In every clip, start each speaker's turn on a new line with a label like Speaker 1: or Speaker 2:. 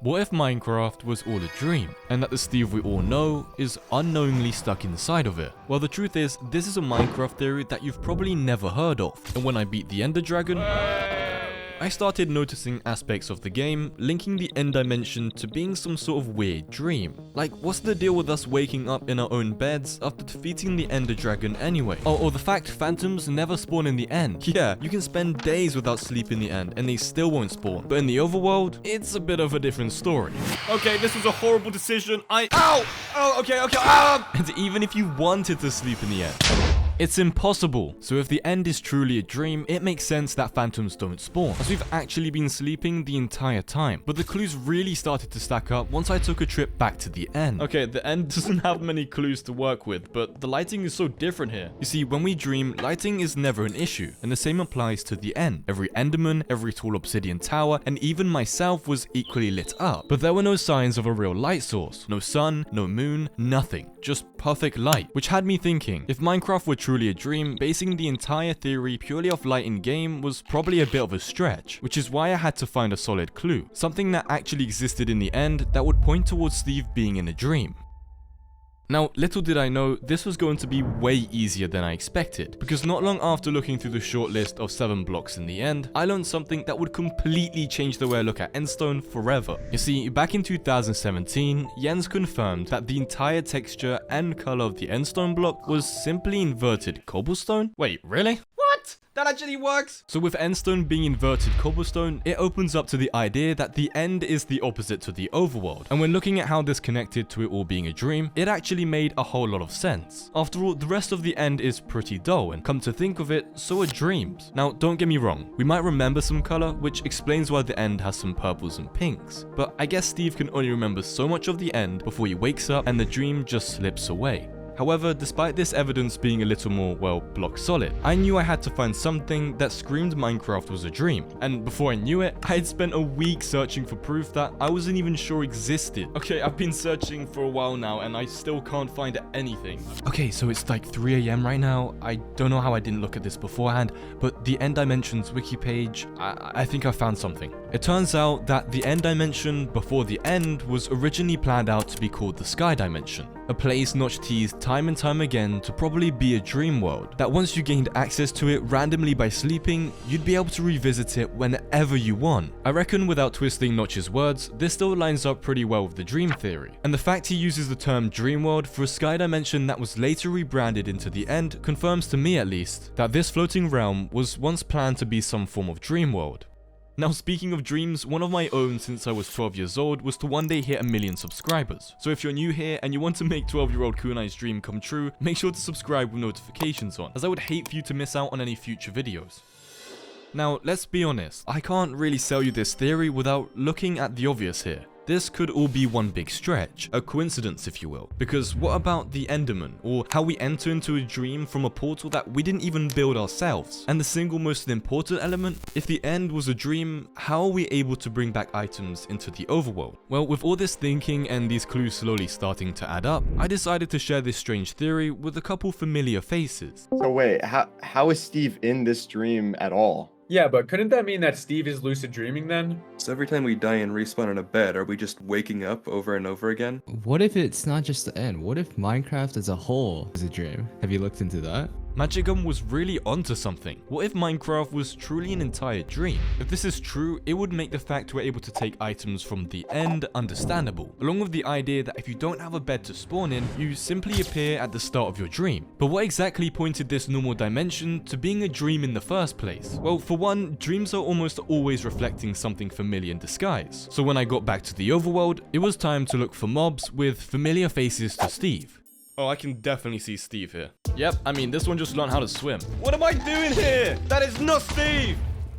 Speaker 1: What if Minecraft was all a dream, and that the Steve we all know is unknowingly stuck inside of it? Well, the truth is, this is a Minecraft theory that you've probably never heard of, and when I beat the Ender Dragon, I started noticing aspects of the game linking the end dimension to being some sort of weird dream. Like, what's the deal with us waking up in our own beds after defeating the Ender Dragon anyway? Or the fact phantoms never spawn in the end. Yeah, you can spend days without sleep in the end and they still won't spawn. But in the overworld, it's a bit of a different story. Okay, this was a horrible decision. Ow! Oh, okay. And even if you wanted to sleep in the end, it's impossible. So if the end is truly a dream, it makes sense that phantoms don't spawn, as we've actually been sleeping the entire time. But the clues really started to stack up once I took a trip back to the end. Okay, the end doesn't have many clues to work with, but the lighting is so different here. You see, when we dream, lighting is never an issue, and the same applies to the end. Every enderman, every tall obsidian tower, and even myself was equally lit up. But there were no signs of a real light source. No sun, no moon, nothing. Just perfect light, which had me thinking, if Minecraft were truly a dream, basing the entire theory purely off light in game was probably a bit of a stretch, which is why I had to find a solid clue, something that actually existed in the end that would point towards Steve being in a dream. Now, little did I know, this was going to be way easier than I expected, because not long after looking through the short list of 7 blocks in the end, I learned something that would completely change the way I look at Endstone forever. You see, back in 2017, Jens confirmed that the entire texture and color of the Endstone block was simply inverted cobblestone. Wait, really? What? That actually works! So with Endstone being inverted cobblestone, it opens up to the idea that the end is the opposite to the overworld. And when looking at how this connected to it all being a dream, it actually made a whole lot of sense. After all, the rest of the end is pretty dull, and come to think of it, so are dreams. Now, don't get me wrong, we might remember some color, which explains why the end has some purples and pinks. But I guess Steve can only remember so much of the end before he wakes up and the dream just slips away. However, despite this evidence being a little more, well, block solid, I knew I had to find something that screamed Minecraft was a dream. And before I knew it, I had spent a week searching for proof that I wasn't even sure existed. Okay, I've been searching for a while now and I still can't find anything. Okay, so it's like 3 AM right now. I don't know how I didn't look at this beforehand, but the End Dimensions wiki page, I think I found something. It turns out that the End Dimension before the end was originally planned out to be called the Sky Dimension, a place Notch teased time and time again to probably be a dream world, that once you gained access to it randomly by sleeping, you'd be able to revisit it whenever you want. I reckon without twisting Notch's words, this still lines up pretty well with the dream theory. And the fact he uses the term dream world for a sky dimension that was later rebranded into the end confirms to me at least, that this floating realm was once planned to be some form of dream world. Now, speaking of dreams, one of my own since I was 12 years old was to one day hit 1 million subscribers. So if you're new here and you want to make 12-year-old Kunai's dream come true, make sure to subscribe with notifications on, as I would hate for you to miss out on any future videos. Now, let's be honest, I can't really sell you this theory without looking at the obvious here. This could all be one big stretch, a coincidence if you will, because what about the Enderman, or how we enter into a dream from a portal that we didn't even build ourselves? And the single most important element, if the end was a dream, how are we able to bring back items into the overworld? Well, with all this thinking and these clues slowly starting to add up, I decided to share this strange theory with a couple familiar faces.
Speaker 2: So wait, how is Steve in this dream at all?
Speaker 3: Yeah, but couldn't that mean that Steve is lucid dreaming then?
Speaker 4: So every time we die and respawn in a bed, are we just waking up over and over again?
Speaker 5: What if it's not just the end? What if Minecraft as a whole is a dream? Have you looked into that?
Speaker 1: Magicum was really onto something. What if Minecraft was truly an entire dream? If this is true, it would make the fact we're able to take items from the end understandable, along with the idea that if you don't have a bed to spawn in, you simply appear at the start of your dream. But what exactly pointed this normal dimension to being a dream in the first place? Well, for one, dreams are almost always reflecting something familiar in disguise. So when I got back to the overworld, it was time to look for mobs with familiar faces to Steve. Oh, I can definitely see Steve here. Yep, I mean, this one just learned how to swim. What am I doing here? That is not Steve!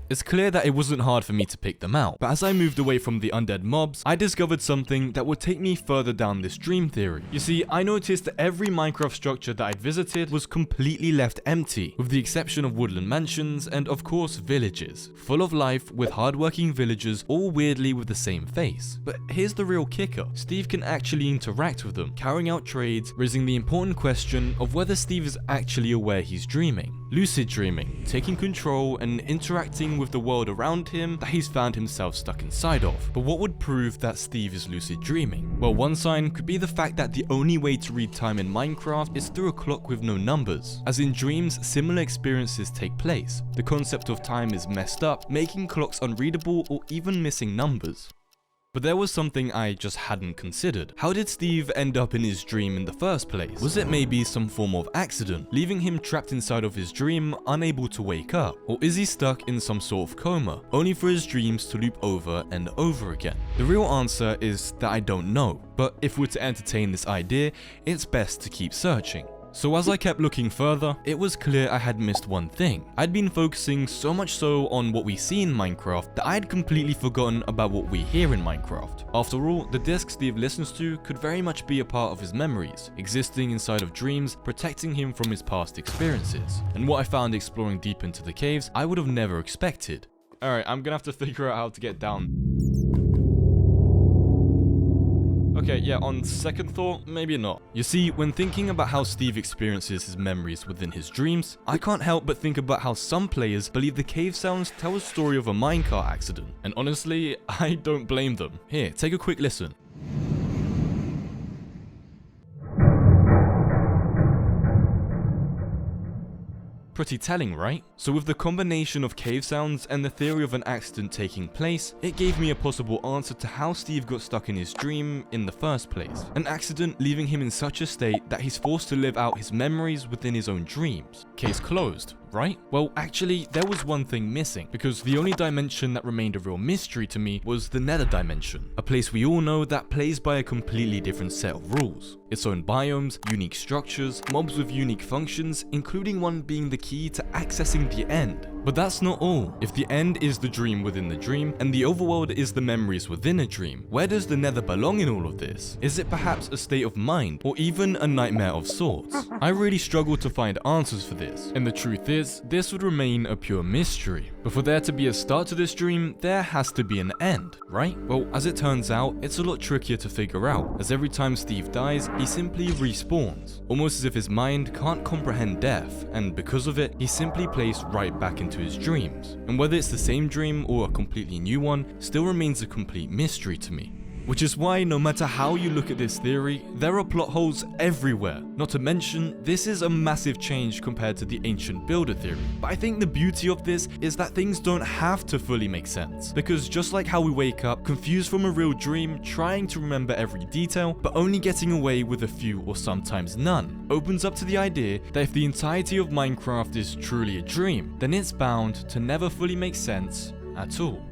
Speaker 1: It's clear that it wasn't hard for me to pick them out, but as I moved away from the undead mobs, I discovered something that would take me further down this dream theory. You see, I noticed that every Minecraft structure that I'd visited was completely left empty, with the exception of woodland mansions and of course villages, full of life with hardworking villagers all weirdly with the same face. But here's the real kicker, Steve can actually interact with them, carrying out trades, raising the important question of whether Steve is actually aware he's dreaming. lucid dreaming, taking control and interacting with the world around him that he's found himself stuck inside of. But what would prove that Steve is lucid dreaming? Well, one sign could be the fact that the only way to read time in Minecraft is through a clock with no numbers. As in dreams, similar experiences take place. The concept of time is messed up, making clocks unreadable or even missing numbers. But there was something I just hadn't considered. How did Steve end up in his dream in the first place? Was it maybe some form of accident, leaving him trapped inside of his dream, unable to wake up? Or is he stuck in some sort of coma, only for his dreams to loop over and over again? The real answer is that I don't know, but if we're to entertain this idea, it's best to keep searching. So as I kept looking further, it was clear I had missed one thing. I'd been focusing so much so on what we see in Minecraft that I'd completely forgotten about what we hear in Minecraft. After all, the disc Steve listens to could very much be a part of his memories, existing inside of dreams, protecting him from his past experiences. And what I found exploring deep into the caves, I would have never expected. Alright, I'm gonna have to figure out how to get down. Okay, yeah, on second thought, maybe not. You see, when thinking about how Steve experiences his memories within his dreams, I can't help but think about how some players believe the cave sounds tell a story of a minecart accident. And honestly, I don't blame them. Here, take a quick listen. Pretty telling, right? So with the combination of cave sounds and the theory of an accident taking place, it gave me a possible answer to how Steve got stuck in his dream in the first place. An accident leaving him in such a state that he's forced to live out his memories within his own dreams. Case closed, right? Well, actually, there was one thing missing, because the only dimension that remained a real mystery to me was the nether dimension, a place we all know that plays by a completely different set of rules. Its own biomes, unique structures, mobs with unique functions, including one being the key to accessing the end. But that's not all. If the end is the dream within the dream, and the overworld is the memories within a dream, where does the nether belong in all of this? Is it perhaps a state of mind, or even a nightmare of sorts? I really struggle to find answers for this, and the truth is, this would remain a pure mystery. But for there to be a start to this dream, there has to be an end, right? Well, as it turns out, it's a lot trickier to figure out, as every time Steve dies, he simply respawns, almost as if his mind can't comprehend death, and because of it, he's simply placed right back into his dreams. And whether it's the same dream or a completely new one, still remains a complete mystery to me. Which is why no matter how you look at this theory, there are plot holes everywhere. Not to mention, this is a massive change compared to the ancient builder theory. But I think the beauty of this is that things don't have to fully make sense. Because just like how we wake up, confused from a real dream, trying to remember every detail, but only getting away with a few or sometimes none, opens up to the idea that if the entirety of Minecraft is truly a dream, then it's bound to never fully make sense at all.